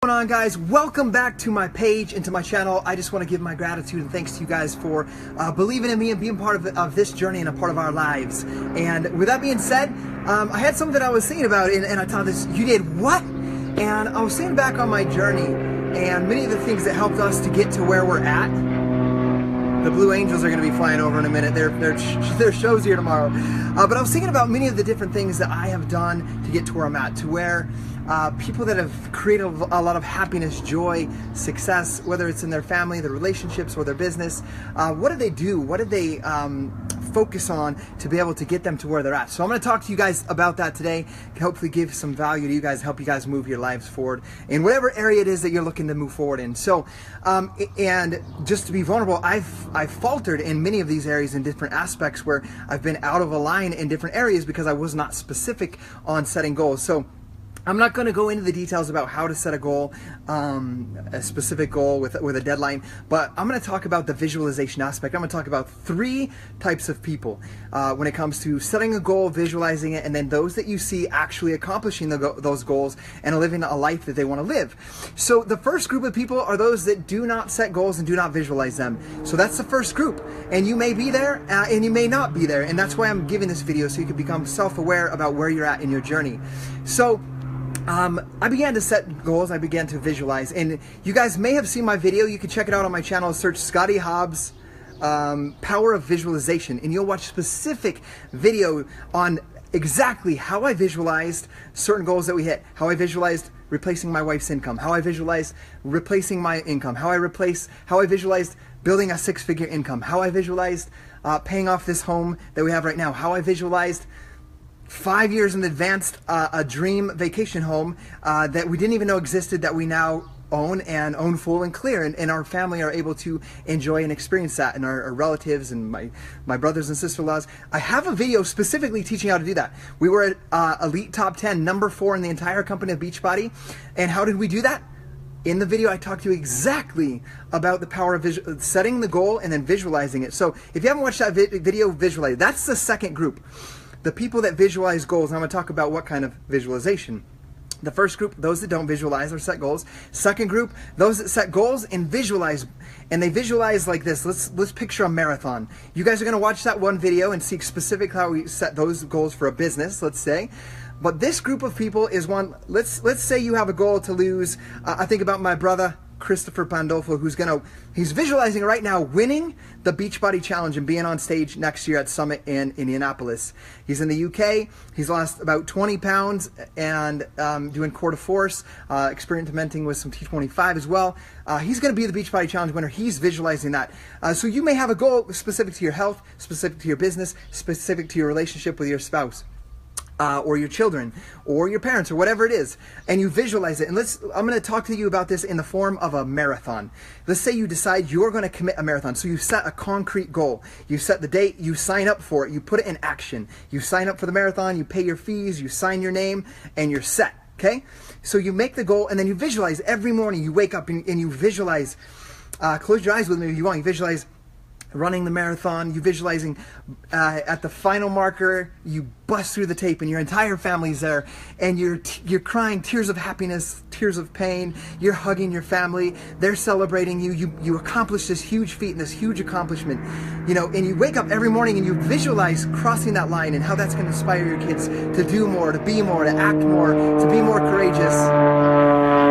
What's going on, guys? Welcome back to my page and to my channel. I just want to give my gratitude and thanks to you guys for believing in me and being part of this journey and a part of our lives. And with that being said, I had something that I was thinking about, and I thought this, you did what? And I was thinking back on my journey and many of the things that helped us to get to where we're at. The Blue Angels are going to be flying over in a minute. Their show's here tomorrow. But I was thinking about many of the different things that I have done to get to where I'm at, to where people that have created a lot of happiness, joy, success, whether it's in their family, their relationships, or their business. What did they do? What did they focus on to be able to get them to where they're at? So I'm going to talk to you guys about that today, hopefully give some value to you guys, help you guys move your lives forward in whatever area it is that you're looking to move forward in. So, and just to be vulnerable, I've faltered in many of these areas in different aspects where I've been out of a line in different areas because I was not specific on setting goals. So I'm not going to go into the details about how to set a goal, a specific goal with a deadline, but I'm going to talk about the visualization aspect. I'm going to talk about 3 types of people when it comes to setting a goal, visualizing it, and then those that you see actually accomplishing those goals and living a life that they want to live. So the first group of people are those that do not set goals and do not visualize them. So that's the first group, and you may be there and you may not be there, and that's why I'm giving this video, so you can become self-aware about where you're at in your journey. So I began to set goals, I began to visualize, and you guys may have seen my video. You can check it out on my channel. Search Scottie Hobbs Power of Visualization, and you'll watch specific video on exactly how I visualized certain goals that we hit, how I visualized replacing my wife's income, how I visualized replacing my income, how I visualized building a 6-figure income, how I visualized paying off this home that we have right now, how I visualized 5 years in advance, a dream vacation home that we didn't even know existed, that we now own and own full and clear, and our family are able to enjoy and experience that, and our relatives and my brothers and sister-in-laws. I have a video specifically teaching how to do that. We were at Elite Top 10, number 4 in the entire company of Beachbody. And how did we do that? In the video, I talked to you exactly about the power of setting the goal and then visualizing it. So if you haven't watched that video, visualize. That's the second group. The people that visualize goals, and I'm going to talk about what kind of visualization. The first group, those that don't visualize or set goals. Second group, those that set goals and visualize, and they visualize like this. Let's picture a marathon. You guys are going to watch that one video and see specifically how we set those goals for a business, let's say. But this group of people is one, let's say you have a goal to lose, I think about my brother, Christopher Pandolfo, he's visualizing right now winning the Beachbody Challenge and being on stage next year at Summit in Indianapolis. He's in the UK. He's lost about 20 pounds and doing core to force, experimenting with some T25 as well. He's going to be the Beachbody Challenge winner. He's visualizing that. So you may have a goal specific to your health, specific to your business, specific to your relationship with your spouse. Or your children, or your parents, or whatever it is, and you visualize it. And I'm going to talk to you about this in the form of a marathon. Let's say you decide you're going to commit a marathon. So you set a concrete goal. You set the date, you sign up for it, you put it in action. You sign up for the marathon, you pay your fees, you sign your name, and you're set, okay? So you make the goal, and then you visualize every morning. You wake up and you visualize, close your eyes with me if you want, you visualize running the marathon, you visualizing at the final marker, you bust through the tape and your entire family's there, and you're crying tears of happiness, tears of pain, you're hugging your family, they're celebrating you, you accomplished this huge feat and this huge accomplishment, you know, and you wake up every morning and you visualize crossing that line and how that's going to inspire your kids to do more, to be more, to act more, to be more courageous,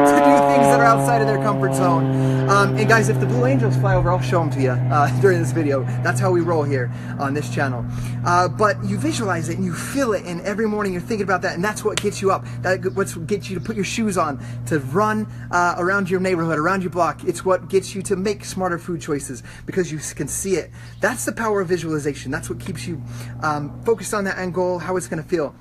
to do things that are outside of their comfort zone. And guys, if the Blue Angels fly over, I'll show them to you during this video. That's how we roll here on this channel. But you visualize it and you feel it, and every morning you're thinking about that, and that's what gets you up. That's what gets you to put your shoes on, to run around your neighborhood, around your block. It's what gets you to make smarter food choices because you can see it. That's the power of visualization. That's what keeps you focused on that end goal, how it's going to feel.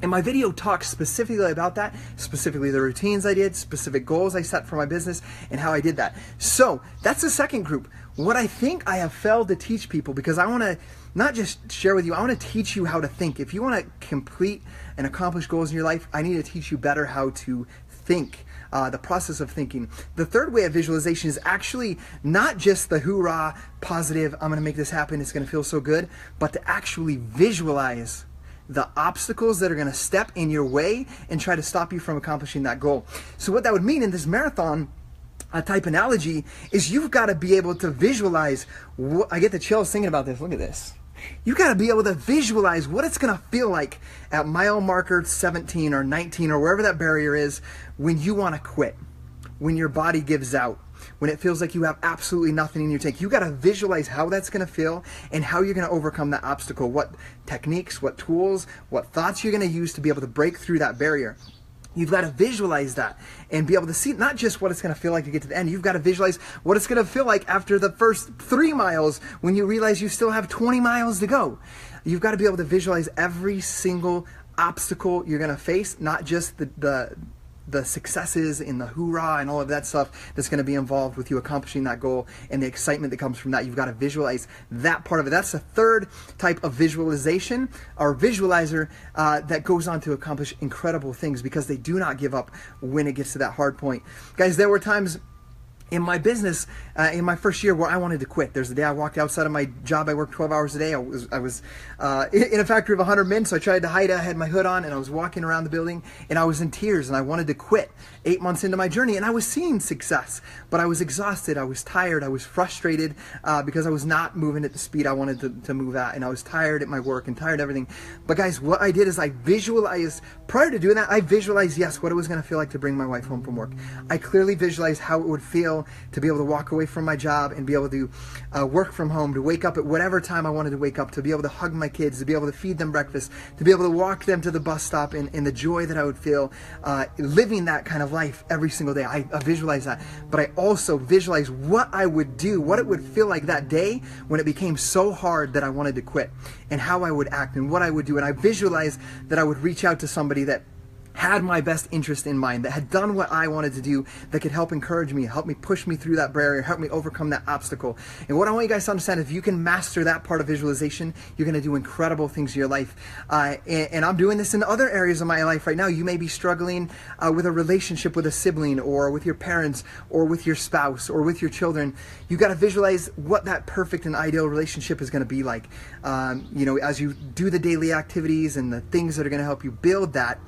And my video talks specifically about that, specifically the routines I did, specific goals I set for my business, and how I did that. So that's the second group. What I think I have failed to teach people, because I want to not just share with you, I want to teach you how to think. If you want to complete and accomplish goals in your life, I need to teach you better how to think. The process of thinking. The third way of visualization is actually not just the hoorah, positive, I'm going to make this happen, it's going to feel so good, but to actually visualize the obstacles that are going to step in your way and try to stop you from accomplishing that goal. So what that would mean in this marathon type analogy is you've got to be able to visualize. I get the chills thinking about this. Look at this. You got to be able to visualize what it's going to feel like at mile marker 17 or 19 or wherever that barrier is when you want to quit, when your body gives out, when it feels like you have absolutely nothing in your tank. You got to visualize how that's going to feel and how you're going to overcome that obstacle, what techniques, what tools, what thoughts you're going to use to be able to break through that barrier. You've got to visualize that and be able to see not just what it's going to feel like to get to the end. You've got to visualize what it's going to feel like after the first 3 miles when you realize you still have 20 miles to go. You've got to be able to visualize every single obstacle you're going to face, not just the successes and the hoorah and all of that stuff that's going to be involved with you accomplishing that goal and the excitement that comes from that. You've got to visualize that part of it. That's the third type of visualization or visualizer that goes on to accomplish incredible things because they do not give up when it gets to that hard point. Guys, there were times in my business, in my first year, where I wanted to quit. There's the day I walked outside of my job. I worked 12 hours a day. I was in a factory of 100 men, so I tried to hide. I had my hood on, and I was walking around the building, and I was in tears, and I wanted to quit 8 months into my journey, and I was seeing success, but I was exhausted. I was tired. I was frustrated because I was not moving at the speed I wanted to move at, and I was tired at my work and tired of everything. But guys, what I did is I visualized, prior to doing that, I visualized, yes, what it was going to feel like to bring my wife home from work. I clearly visualized how it would feel to be able to walk away from my job and be able to work from home, to wake up at whatever time I wanted to wake up, to be able to hug my kids, to be able to feed them breakfast, to be able to walk them to the bus stop, and the joy that I would feel living that kind of life every single day. I visualize that, but I also visualize what I would do, what it would feel like that day when it became so hard that I wanted to quit, and how I would act and what I would do. And I visualized that I would reach out to somebody that had my best interest in mind, that had done what I wanted to do, that could help encourage me, help me push me through that barrier, help me overcome that obstacle. And what I want you guys to understand, if you can master that part of visualization, you're going to do incredible things in your life. And I'm doing this in other areas of my life right now. You may be struggling with a relationship with a sibling, or with your parents, or with your spouse, or with your children. You got to visualize what that perfect and ideal relationship is going to be like. As you do the daily activities and the things that are going to help you build that,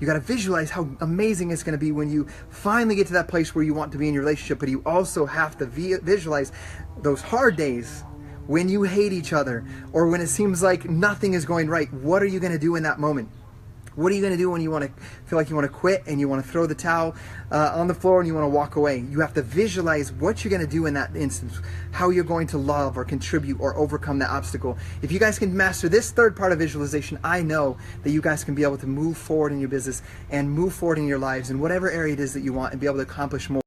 you got to visualize how amazing it's going to be when you finally get to that place where you want to be in your relationship. But you also have to visualize those hard days when you hate each other, or when it seems like nothing is going right. What are you going to do in that moment? What are you going to do when you want to feel like you want to quit and you want to throw the towel on the floor and you want to walk away? You have to visualize what you're going to do in that instance, how you're going to love or contribute or overcome that obstacle. If you guys can master this third part of visualization, I know that you guys can be able to move forward in your business and move forward in your lives in whatever area it is that you want, and be able to accomplish more.